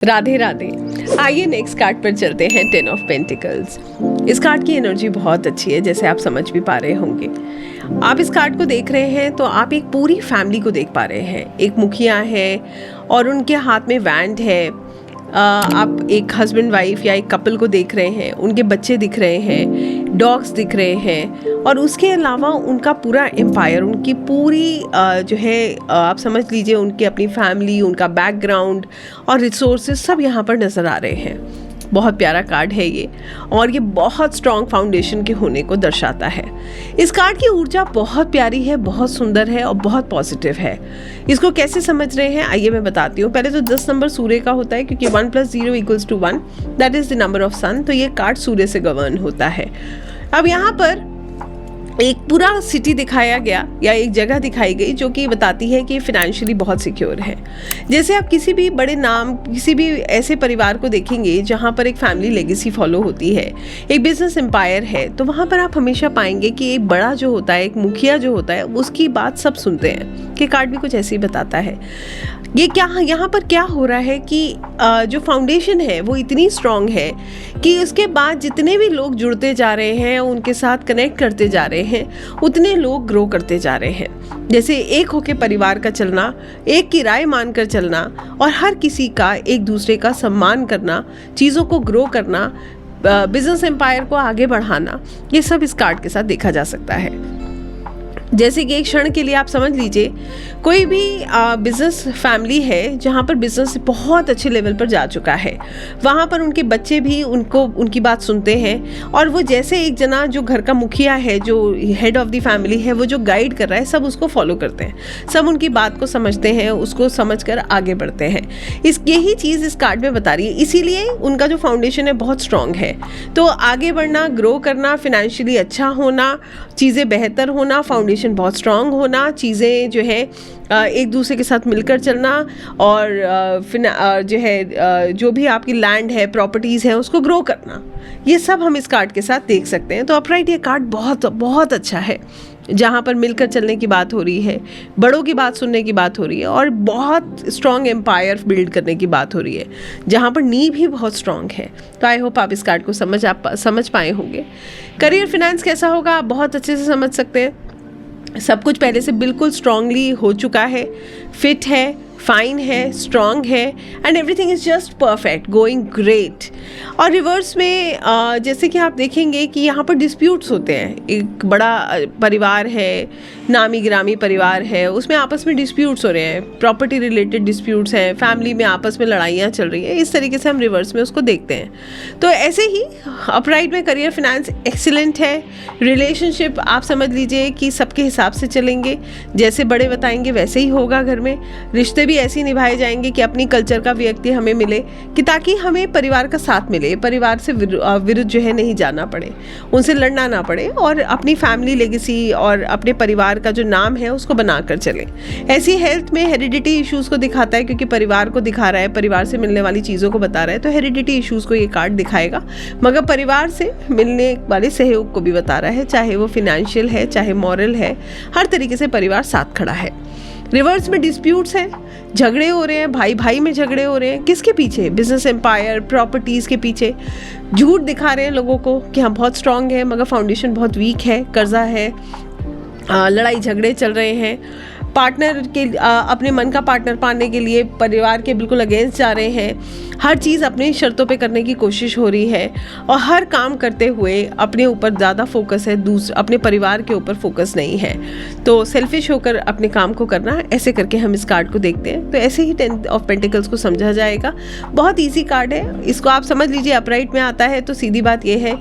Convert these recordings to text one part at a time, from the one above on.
राधे राधे। आइए next card पर चलते हैं, 10 ऑफ पेंटिकल्स। इस कार्ड की एनर्जी बहुत अच्छी है, जैसे आप समझ भी पा रहे होंगे। आप इस कार्ड को देख रहे हैं तो आप एक पूरी फैमिली को देख पा रहे हैं। एक मुखिया है और उनके हाथ में वैंड है। आप एक हस्बैंड वाइफ या एक कपल को देख रहे हैं, उनके बच्चे दिख रहे हैं, डॉग्स दिख रहे हैं और उसके अलावा उनका पूरा एम्पायर, उनकी पूरी जो है आप समझ लीजिए उनकी अपनी फैमिली, उनका बैकग्राउंड और रिसोर्सेज सब यहाँ पर नज़र आ रहे हैं। बहुत प्यारा कार्ड है ये और ये बहुत स्ट्रॉन्ग फाउंडेशन के होने को दर्शाता है। इस कार्ड की ऊर्जा बहुत प्यारी है, बहुत सुंदर है और बहुत पॉजिटिव है। इसको कैसे समझ रहे हैं आइए मैं बताती हूँ। पहले तो 10 नंबर सूर्य का होता है, क्योंकि 1 + 0 = 1, that is the number of son. तो ये कार्ड सूर्य से गवर्न होता है। अब यहाँ पर एक पूरा सिटी दिखाया गया या एक जगह दिखाई गई जो कि बताती है कि फाइनेंशियली बहुत सिक्योर है। जैसे आप किसी भी बड़े नाम, किसी भी ऐसे परिवार को देखेंगे जहाँ पर एक फैमिली लेगेसी फॉलो होती है, एक बिजनेस एम्पायर है, तो वहाँ पर आप हमेशा पाएंगे कि एक बड़ा जो होता है, एक मुखिया जो होता है, उसकी बात सब सुनते हैं। कि कार्ड भी कुछ ऐसे ही बताता है। ये क्या यहाँ पर क्या हो रहा है कि जो फाउंडेशन है वो इतनी स्ट्रॉन्ग है कि उसके बाद जितने भी लोग जुड़ते जा रहे हैं, उनके साथ कनेक्ट करते जा रहे हैं, उतने लोग ग्रो करते जा रहे हैं। जैसे एक होके परिवार का चलना, एक की राय मानकर चलना और हर किसी का एक दूसरे का सम्मान करना, चीज़ों को ग्रो करना, बिजनेस एम्पायर को आगे बढ़ाना, ये सब इस कार्ड के साथ देखा जा सकता है। जैसे कि एक क्षण के लिए आप समझ लीजिए कोई भी बिजनेस फैमिली है जहाँ पर बिजनेस बहुत अच्छे लेवल पर जा चुका है, वहाँ पर उनके बच्चे भी उनकी बात सुनते हैं और वो जैसे एक जना जो घर का मुखिया है, जो हेड ऑफ द फैमिली है, वो जो गाइड कर रहा है, सब उसको फॉलो करते हैं, सब उनकी बात को समझते हैं, उसको समझकर आगे बढ़ते हैं। यही चीज़ इस कार्ड में बता रही है, इसीलिए उनका जो फाउंडेशन है बहुत स्ट्रॉन्ग है। तो आगे बढ़ना, ग्रो करना, फाइनेंशियली अच्छा होना, चीज़ें बेहतर होना, फाउंडेशन बहुत स्ट्रांग होना, चीज़ें जो है एक दूसरे के साथ मिलकर चलना और जो है जो भी आपकी लैंड है, प्रॉपर्टीज़ हैं, उसको ग्रो करना, ये सब हम इस कार्ड के साथ देख सकते हैं। तो अपराइट ये कार्ड बहुत बहुत अच्छा है, जहाँ पर मिलकर चलने की बात हो रही है, बड़ों की बात सुनने की बात हो रही है और बहुत स्ट्रॉन्ग एम्पायर बिल्ड करने की बात हो रही है, जहाँ पर नींव भी बहुत स्ट्रॉन्ग है। तो आई होप आप इस कार्ड को समझ पाए होंगे। करियर फिनेंस कैसा होगा आप बहुत अच्छे से समझ सकते हैं। सब कुछ पहले से बिल्कुल स्ट्रांगली हो चुका है, फिट है, फाइन है, स्ट्रॉन्ग है and everything is just perfect, going great. और रिवर्स में जैसे कि आप देखेंगे कि यहाँ पर डिस्प्यूट्स होते हैं। एक बड़ा परिवार है, नामी गिरामी परिवार है, उसमें आपस में डिस्प्यूट्स हो रहे हैं, प्रॉपर्टी रिलेटेड डिस्प्यूट्स हैं, फैमिली में आपस में लड़ाइयाँ चल रही हैं। इस तरीके से हम रिवर्स में उसको देखते हैं। तो ऐसे ही अपराइट में करियर फिनेंस एक्सीलेंट है। रिलेशनशिप आप समझ लीजिए कि सबके हिसाब से चलेंगे, जैसे बड़े बताएंगे वैसे ही होगा। घर में रिश्ते भी ऐसे निभाए जाएंगे कि अपनी कल्चर का व्यक्ति हमें मिले, कि ताकि हमें परिवार का साथ मिले, परिवार से विरुद्ध जो है नहीं जाना पड़े, उनसे लड़ना ना पड़े और अपनी फैमिली लेगेसी और अपने परिवार का जो नाम है उसको बनाकर चले। ऐसी हेल्थ में हेरिडिटी इश्यूज को दिखाता है, क्योंकि परिवार को दिखा रहा है, परिवार से मिलने वाली चीज़ों को बता रहा है, तो हेरिडिटी इश्यूज को ये कार्ड दिखाएगा, मगर परिवार से मिलने वाले सहयोग को भी बता रहा है, चाहे वो फिनेंशियल है, चाहे मॉरल है, हर तरीके से परिवार साथ खड़ा है। रिवर्स में डिस्प्यूट्स हैं, झगड़े हो रहे हैं, भाई भाई में झगड़े हो रहे हैं, किसके पीछे? बिजनेस एम्पायर, प्रॉपर्टीज़ के पीछे। झूठ दिखा रहे हैं लोगों को कि हम बहुत स्ट्रांग है मगर फाउंडेशन बहुत वीक है, कर्जा है, लड़ाई झगड़े चल रहे हैं, पार्टनर के अपने मन का पार्टनर पाने के लिए परिवार के बिल्कुल अगेंस्ट जा रहे हैं, हर चीज़ अपनी शर्तों पे करने की कोशिश हो रही है और हर काम करते हुए अपने ऊपर ज़्यादा फोकस है, अपने परिवार के ऊपर फोकस नहीं है। तो सेल्फिश होकर अपने काम को करना, ऐसे करके हम इस कार्ड को देखते हैं। तो ऐसे ही 10 ऑफ पेंटिकल्स को समझा जाएगा। बहुत ईजी कार्ड है, इसको आप समझ लीजिए अपराइट में आता है। तो सीधी बात यह है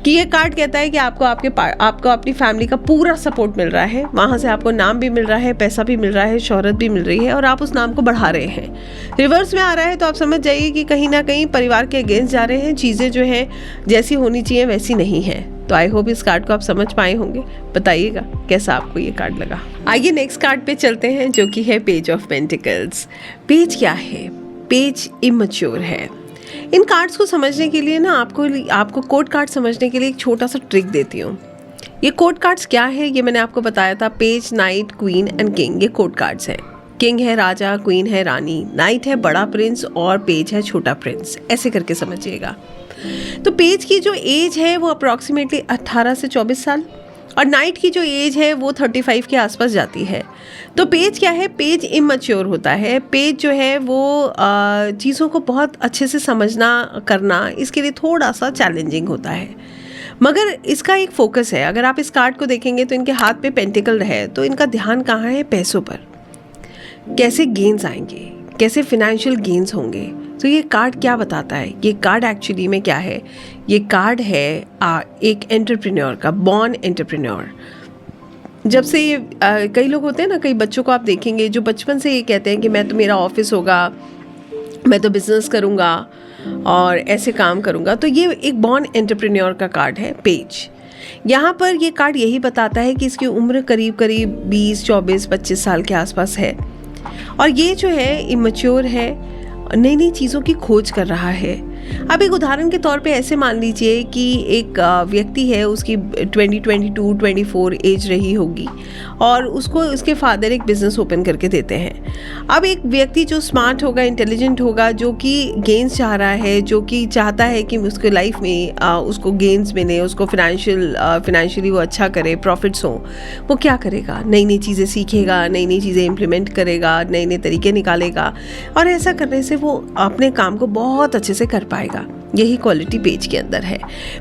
कि ये कार्ड कहता है कि आपको अपनी फैमिली का पूरा सपोर्ट मिल रहा है, वहाँ से आपको नाम भी मिल रहा है, पैसा भी मिल रहा है, शोहरत भी मिल रही है और आप उस नाम को बढ़ा रहे हैं। रिवर्स में आ रहा है तो आप समझ जाइए कि कहीं ना कहीं परिवार के अगेंस्ट जा रहे हैं, चीज़ें जो हैं जैसी होनी चाहिए वैसी नहीं है। तो आई होप इस कार्ड को आप समझ पाए होंगे। बताइएगा कैसा आपको ये कार्ड लगा। आइए नेक्स्ट कार्ड पे चलते हैं, जो कि है पेज ऑफ पेंटिकल्स। पेज क्या है? पेज इमैच्योर है। इन कार्ड्स को समझने के लिए ना आपको कोड कार्ड समझने के लिए एक छोटा सा ट्रिक देती हूँ। ये कोड कार्ड्स क्या है ये मैंने आपको बताया था। Page, night, queen and king, ये कोड कार्ड्स हैं। किंग है राजा, क्वीन है रानी, नाइट है बड़ा प्रिंस और पेज है छोटा प्रिंस, ऐसे करके समझिएगा। तो पेज की जो एज है वो अप्रॉक्सीमेटली 18 से 24 साल और नाइट की जो एज है वो 35 के आसपास जाती है। तो पेज क्या है, पेज इमैच्योर होता है। पेज जो है वो चीज़ों को बहुत अच्छे से समझना करना इसके लिए थोड़ा सा चैलेंजिंग होता है, मगर इसका एक फोकस है। अगर आप इस कार्ड को देखेंगे तो इनके हाथ पे पेंटिकल है, तो इनका ध्यान कहाँ है, पैसों पर, कैसे गेन्स आएंगे, कैसे फिनेंशियल गेन्स होंगे। तो ये कार्ड क्या बताता है, ये कार्ड एक्चुअली में क्या है, ये कार्ड है एक एंटरप्रेन्योर का, बॉर्न एंटरप्रेन्योर। जब से ये कई लोग होते हैं ना, कई बच्चों को आप देखेंगे जो बचपन से ये कहते हैं कि मैं तो, मेरा ऑफिस होगा, मैं तो बिजनेस करूँगा और ऐसे काम करूँगा। तो ये एक बॉर्न एंटरप्रेन्योर का कार्ड है पेज। यहाँ पर ये कार्ड यही बताता है कि इसकी उम्र करीब करीब 20, 24, 25 साल के आसपास है और ये जो है इमैच्योर है, नई नई चीज़ों की खोज कर रहा है। अब एक उदाहरण के तौर पे ऐसे मान लीजिए कि एक व्यक्ति है, उसकी 22-24 एज रही होगी और उसको उसके फादर एक बिज़नेस ओपन करके देते हैं। अब एक व्यक्ति जो स्मार्ट होगा, इंटेलिजेंट होगा, जो कि गेन्स चाह रहा है, जो कि चाहता है कि उसके लाइफ में उसको गेन्स मिले, उसको फिनेंशियली वो अच्छा करे, प्रॉफिट्स हों, वो क्या करेगा, नई नई चीज़ें सीखेगा, नई नई चीज़ें इम्प्लीमेंट करेगा, नए नए तरीके निकालेगा और ऐसा करने से वो अपने काम को बहुत अच्छे से कर पाएगा। यही क्वालिटी पेज के अंदर है।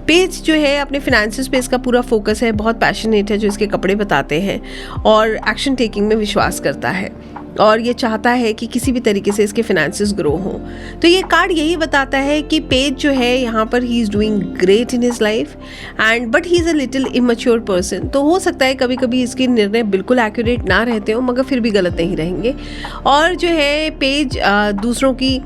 पेज जो है अपने फिनेंसेस पे इसका पूरा फोकस है, बहुत पैशनेट है, जो इसके कपड़े बताते हैं और एक्शन टेकिंग में विश्वास करता है और ये चाहता है कि किसी भी तरीके से इसके फिनेंसेस ग्रो हों। तो ये कार्ड यही बताता है कि पेज जो है यहाँ पर he is doing great in his life and but he is a little immature person. तो हो सकता है कभी कभी इसके निर्णय बिल्कुल एक्यूरेट ना रहते हो, मगर फिर भी गलत नहीं रहेंगे। और जो है पेज दूसरों की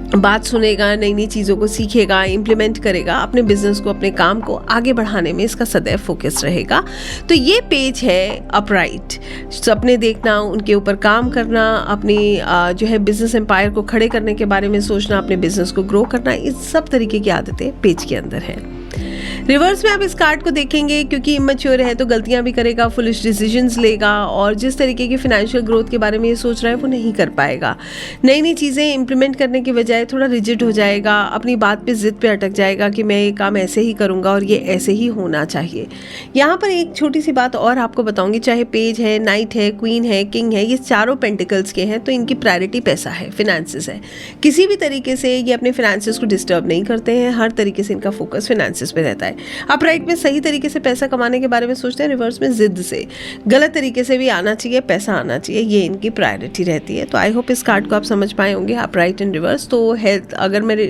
बात सुनेगा, नई नई चीज़ों को सीखेगा, इम्प्लीमेंट करेगा, अपने बिजनेस को, अपने काम को आगे बढ़ाने में इसका सदैव फोकस रहेगा। तो ये पेज है अपराइट, सपने देखना, उनके ऊपर काम करना, अपनी जो है बिजनेस एम्पायर को खड़े करने के बारे में सोचना, अपने बिजनेस को ग्रो करना, इस सब तरीके की आदतें पेज के अंदर है। रिवर्स में आप इस कार्ड को देखेंगे, क्योंकि इमेच्योर है तो गलतियां भी करेगा, फुलिश डिसीजंस लेगा और जिस तरीके की फिनेंशियल ग्रोथ के बारे में ये सोच रहा है वो नहीं कर पाएगा। नई नई चीज़ें इंप्लीमेंट करने की बजाय थोड़ा रिजिड हो जाएगा, अपनी बात पे जिद पे अटक जाएगा कि मैं ये काम ऐसे ही करूँगा और ये ऐसे ही होना चाहिए। यहाँ पर एक छोटी सी बात और आपको बताऊँगी, चाहे पेज है, नाइट है, क्वीन है, किंग है, ये चारों पेंटिकल्स के हैं, तो इनकी प्रायोरिटी पैसा है, फिनेंसेस है। किसी भी तरीके से ये अपने फिनेंसेस को डिस्टर्ब नहीं करते हैं, हर तरीके से इनका फोकस फिनेंसेस पे रहता है। अपराइट में सही तरीके से पैसा कमाने के बारे में सोचते हैं, रिवर्स में जिद से, गलत तरीके से भी आना चाहिए, पैसा आना चाहिए, ये इनकी प्रायोरिटी रहती है। तो आई होप इस कार्ड को आप समझ पाए होंगे, अपराइट एंड रिवर्स। तो हेल्थ, अगर मेरे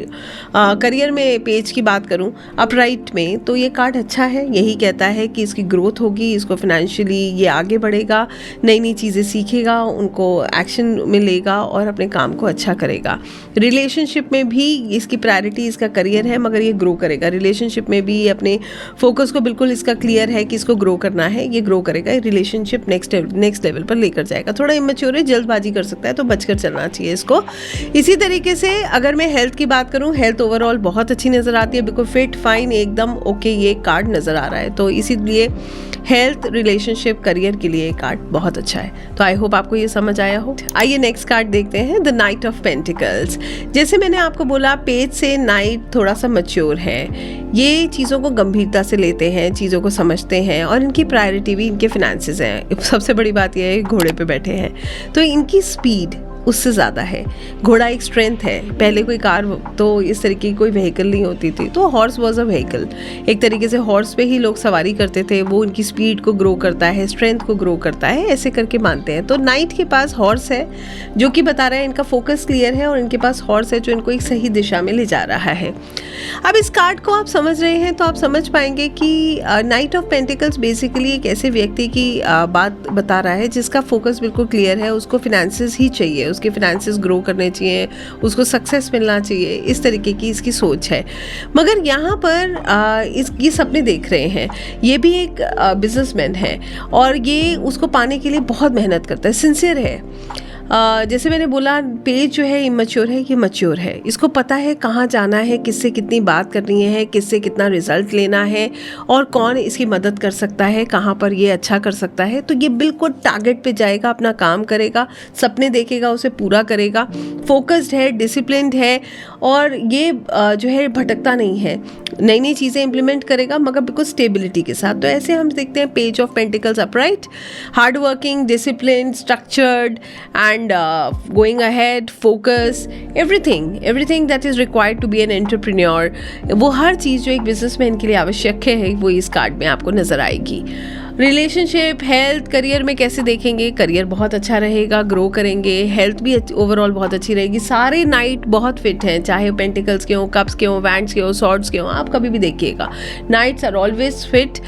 करियर में पेज की बात करूं अपराइट में, तो ये कार्ड अच्छा है, यही कहता है कि इसकी ग्रोथ होगी, इसको फिनेंशियली ये आगे बढ़ेगा, नई नई चीज़ें सीखेगा, उनको एक्शन में लेगा और अपने काम को अच्छा करेगा। रिलेशनशिप में भी इसकी प्रायोरिटी इसका करियर है, मगर ये ग्रो करेगा। रिलेशनशिप में भी अपने फोकस को बिल्कुल इसका क्लियर है कि इसको ग्रो करना है, ये ग्रो करेगा, रिलेशनशिप नेक्स्ट लेवल पर लेकर जाएगा। थोड़ा इमेच्योर है, जल्दबाजी कर सकता है, तो बचकर चलना चाहिए इसको। इसी तरीके से अगर मैं हेल्थ की बात करूं, हेल्थ ओवरऑल बहुत अच्छी नज़र आती है, बिल्कुल फिट फाइन एकदम ओके ये कार्ड नज़र आ रहा है। तो इसीलिए हेल्थ, रिलेशनशिप, करियर के लिए कार्ड बहुत अच्छा है। तो आई होप आपको ये समझ आया हो। आइए नेक्स्ट कार्ड देखते हैं, द नाइट ऑफ पेंटिकल्स। जैसे मैंने आपको बोला, पेज से नाइट थोड़ा सा मैच्योर है, ये चीज़ों को गंभीरता से लेते हैं, चीज़ों को समझते हैं और इनकी प्रायोरिटी भी इनके फिनेंसेस हैं। सबसे बड़ी बात यह है घोड़े पे बैठे हैं, तो इनकी स्पीड उससे ज़्यादा है। घोड़ा एक स्ट्रेंथ है, पहले कोई कार तो इस तरीके की कोई व्हीकल नहीं होती थी, तो हॉर्स वॉज अ व्हीकल। एक तरीके से हॉर्स पे ही लोग सवारी करते थे, वो उनकी स्पीड को ग्रो करता है, स्ट्रेंथ को ग्रो करता है, ऐसे करके मानते हैं। तो नाइट के पास हॉर्स है, जो कि बता रहा है इनका फोकस क्लियर है और इनके पास हॉर्स है जो इनको एक सही दिशा में ले जा रहा है। अब इस कार्ड को आप समझ रहे हैं तो आप समझ पाएंगे कि नाइट ऑफ पेंटिकल्स बेसिकली एक ऐसे व्यक्ति की बात बता रहा है जिसका फोकस बिल्कुल क्लियर है, उसको फिनेंसेस ही चाहिए, उसके फिनेंसेस ग्रो करने चाहिए, उसको सक्सेस मिलना चाहिए, इस तरीके की इसकी सोच है। मगर यहाँ पर ये सपने देख रहे हैं, ये भी एक बिजनेसमैन है और ये उसको पाने के लिए बहुत मेहनत करता है, सिंसियर है। जैसे मैंने बोला पेज जो है इमैच्योर है, ये मैच्योर है, इसको पता है कहाँ जाना है, किससे कितनी बात करनी है, किससे कितना रिजल्ट लेना है और कौन इसकी मदद कर सकता है, कहाँ पर ये अच्छा कर सकता है। तो ये बिल्कुल टारगेट पे जाएगा, अपना काम करेगा, सपने देखेगा, उसे पूरा करेगा, फोकस्ड है, डिसिप्लिन्ड है और ये जो है भटकता नहीं है, नई नई चीज़ें इंप्लीमेंट करेगा मगर बिल्कुल स्टेबिलिटी के साथ। तो ऐसे हम देखते हैं page of pentacles upright, hard working, discipline, structured and going ahead, focus, everything that is required to be an entrepreneur. वो हर चीज़ जो एक बिजनेसमैन के लिए आवश्यक है वो इस कार्ड में आपको नज़र आएगी। रिलेशनशिप, हेल्थ, करियर में कैसे देखेंगे, करियर बहुत अच्छा रहेगा, ग्रो करेंगे, हेल्थ भी ओवरऑल बहुत अच्छी रहेगी। सारे नाइट बहुत फिट हैं, चाहे पेंटिकल्स के हो, कप्स के हो, वैंड्स के हो, सॉर्ड्स के हो, आप कभी भी देखिएगा नाइट्स आर ऑलवेज फिट।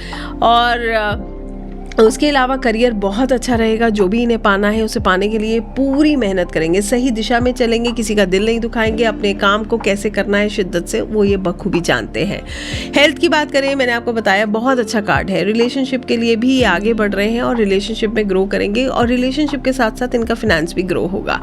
और उसके अलावा करियर बहुत अच्छा रहेगा, जो भी इन्हें पाना है उसे पाने के लिए पूरी मेहनत करेंगे, सही दिशा में चलेंगे, किसी का दिल नहीं दुखाएंगे, अपने काम को कैसे करना है शिद्दत से वो ये बखूबी जानते हैं। हेल्थ की बात करें, मैंने आपको बताया बहुत अच्छा कार्ड है, रिलेशनशिप के लिए भी ये आगे बढ़ रहे हैं और रिलेशनशिप में ग्रो करेंगे और रिलेशनशिप के साथ साथ इनका फिनेंस भी ग्रो होगा।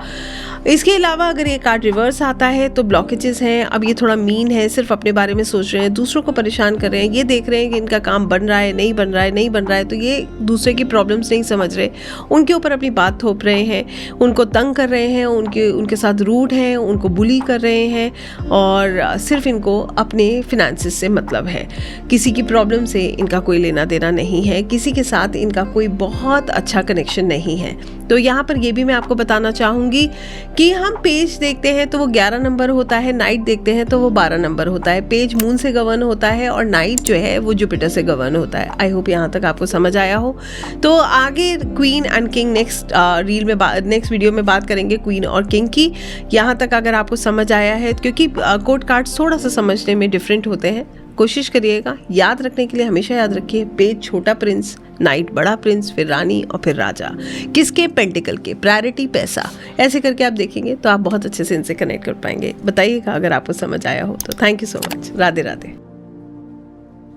इसके अलावा अगर ये कार्ड रिवर्स आता है तो ब्लॉकेजेस हैं, अब ये थोड़ा मीन है, सिर्फ अपने बारे में सोच रहे हैं, दूसरों को परेशान कर रहे हैं, ये देख रहे हैं कि इनका काम बन रहा है, नहीं बन रहा है, नहीं बन रहा है, तो ये दूसरे की प्रॉब्लम्स नहीं समझ रहे, उनके ऊपर अपनी बात थोप रहे हैं, उनको तंग कर रहे हैं, उनके साथ रूड हैं, उनको बुली कर रहे हैं और सिर्फ इनको अपने फिनेंसेस से मतलब है, किसी की प्रॉब्लम से इनका कोई लेना देना नहीं है, किसी के साथ इनका कोई बहुत अच्छा कनेक्शन नहीं है। तो यहाँ पर ये भी मैं आपको बताना चाहूँगी कि हम पेज देखते हैं तो वो 11 नंबर होता है, नाइट देखते हैं तो वो 12 नंबर होता है। पेज मून से गवर्न होता है और नाइट जो है वो जुपिटर से गवर्न होता है। आई होप यहाँ तक आपको समझ आया हो। तो आगे queen and king next next video में बात करेंगे क्वीन और किंग की। यहाँ तक अगर आपको समझ आया है, क्योंकि कोड कार्ड्स थोड़ा सा समझने में डिफरेंट होते हैं, कोशिश करिएगा याद रखने के लिए। हमेशा याद रखिए, पेज छोटा प्रिंस, नाइट बड़ा प्रिंस, फिर रानी और फिर राजा। किसके? पेंटिकल के। प्रायोरिटी पैसा, ऐसे करके आप देखेंगे तो आप बहुत अच्छे से इनसे कनेक्ट कर पाएंगे। बताइएगा अगर आपको समझ आया हो तो। Thank you so much. Radhe Radhe.